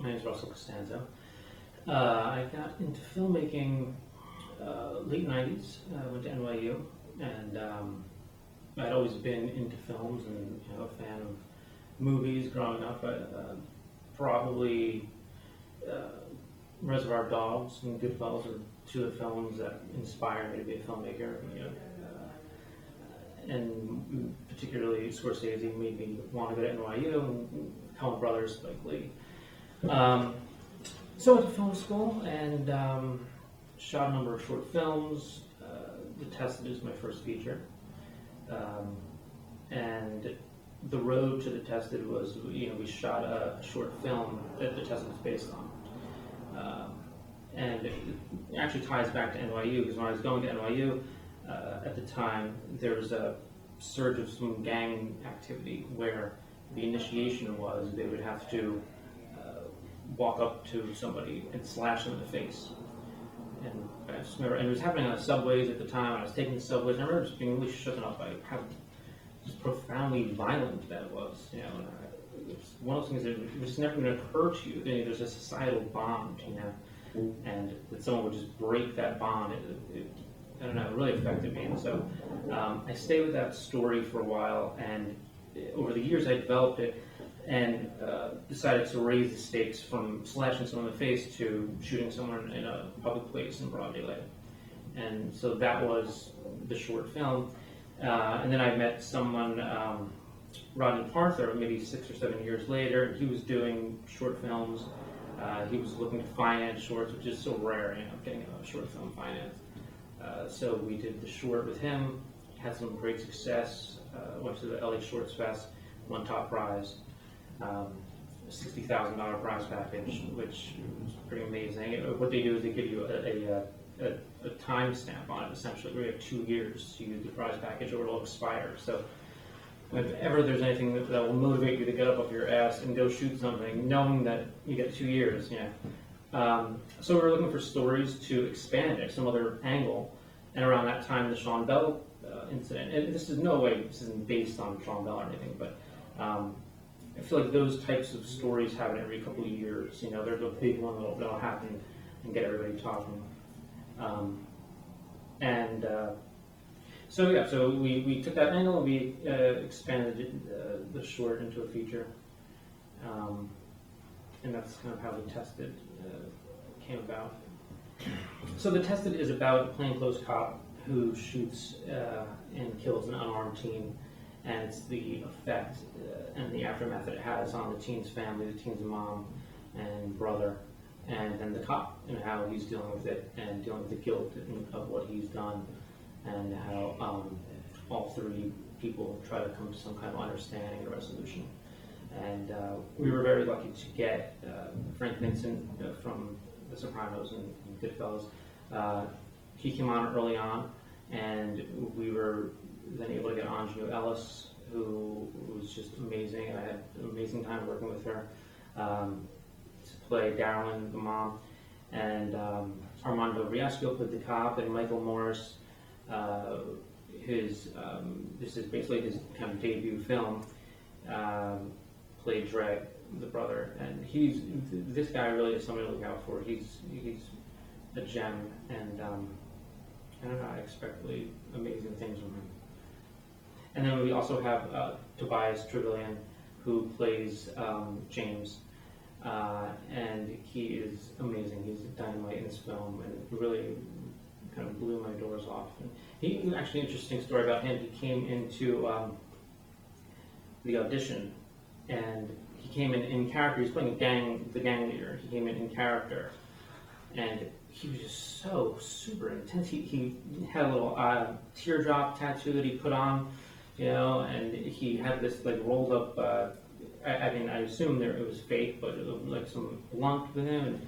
My name is Russel Constanza. I got into filmmaking late 90s. I went to NYU, and I'd always been into films and a fan of movies growing up. Probably Reservoir Dogs and Goodfellas are two of the films that inspired me to be a filmmaker. And particularly Scorsese made me want to go to NYU, and Coen Brothers, Spike Lee. So I went to film school and shot a number of short films. The Tested is my first feature. And the road to The Tested was, we shot a short film that The Tested was based on. And it actually ties back to NYU, because when I was going to NYU, at the time, there was a surge of some gang activity where the initiation was they would have to walk up to somebody and slash them in the face. And I just remember, and it was happening on the subways at the time. I was taking the subways, and I remember just being really shooken up by how just profoundly violent that was. It's one of those things that it was never going to occur to you. There's a societal bond, and that someone would just break that bond. I don't know, it really affected me. And so I stayed with that story for a while, and over the years I developed it and decided to raise the stakes from slashing someone in the face to shooting someone in a public place in broad daylight. And so that was the short film. And then I met someone, Rodney Parther, maybe 6 or 7 years later. He was doing short films. He was looking to finance shorts, which is so rare, getting a short film financed. So we did the short with him, had some great success, went to the LA Shorts Fest, won top prize, $60,000 prize package, which was pretty amazing. What they do is they give you a time stamp on it, essentially. We have 2 years to use the prize package or it'll expire. So if ever there's anything that will motivate you to get up off your ass and go shoot something, knowing that you get 2 years, So we were looking for stories to expand it, some other angle. And around that time, the Sean Bell incident, and this isn't based on Sean Bell or anything, but I feel like those types of stories happen every couple of years. There's a big one that'll happen and get everybody talking. So we took that angle and we expanded the short into a feature. And that's kind of how The Tested came about. So The Tested is about a plainclothes cop who shoots and kills an unarmed teen, and it's the effect and the aftermath that it has on the teen's family, the teen's mom and brother, and then the cop, and how he's dealing with it and dealing with the guilt of what he's done, and how all three people try to come to some kind of understanding and resolution. And we were very lucky to get Frank Vincent from The Sopranos and Goodfellas. He came on early on, and we were then able to get Anjou Ellis, who was just amazing. I had an amazing time working with her to play Darylyn, the mom, and Armando Riasco played the cop, and Michael Morris. This is basically his kind of debut film. Played Dreg, the brother, and this guy really is somebody to look out for. He's a gem, and I don't know, I expect really amazing things from him. And then we also have Tobias Trevelyan, who plays James, and he is amazing. He's dynamite in this film, and really kind of blew my doors off. And actually, an interesting story about him. He came into the audition, and he came in character. He was playing the gang leader. He came in character, and he was just so super intense. He had a little teardrop tattoo that he put on, and he had this rolled up. I assume it was fake, but it was like some blunt with him,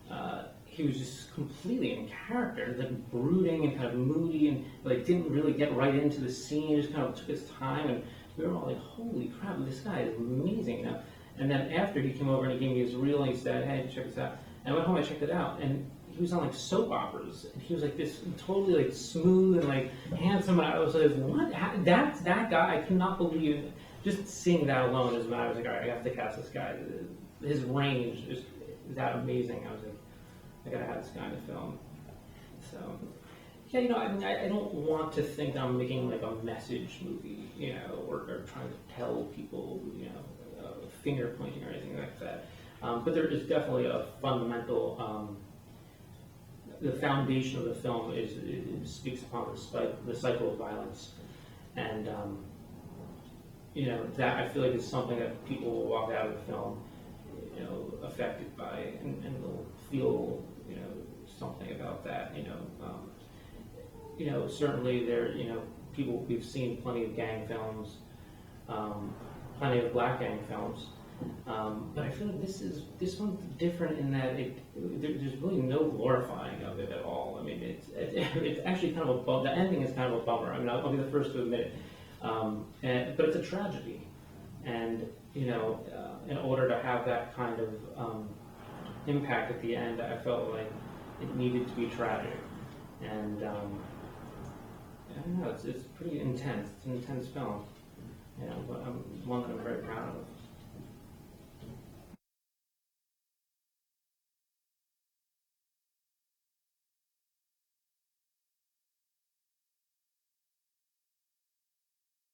and he was just completely in character, brooding and kind of moody, and didn't really get right into the scene. Just kind of took his time, and we were all like, "Holy crap, this guy is amazing!" And then after he came over and he gave me his reel, and he said, "Hey, check this out." And I went home, I checked it out, and he was on soap operas, and he was this totally smooth and handsome. And I was like, "What? That's that guy?" I could not believe it. Just seeing that alone is when I was like, "All right, I have to cast this guy." his range is that amazing. I was like, I gotta have this guy in the film. So, yeah, I mean, I don't want to think that I'm making like a message movie, or trying to tell people, finger pointing or anything like that. But there is definitely a fundamental, the foundation of the film it speaks upon the cycle of violence. And, that I feel like is something that people will walk out of the film, affected by, and they'll feel, something about that, certainly there, people, we've seen plenty of gang films, plenty of black gang films, but I feel like this one's different in that there's really no glorifying of it at all. I mean, it's actually kind of the ending is kind of a bummer. I mean, I'll be the first to admit it, but it's a tragedy, and in order to have that kind of impact at the end, I felt like it needed to be tragic, and I don't know, it's pretty intense. It's an intense film, but one that I'm very proud of.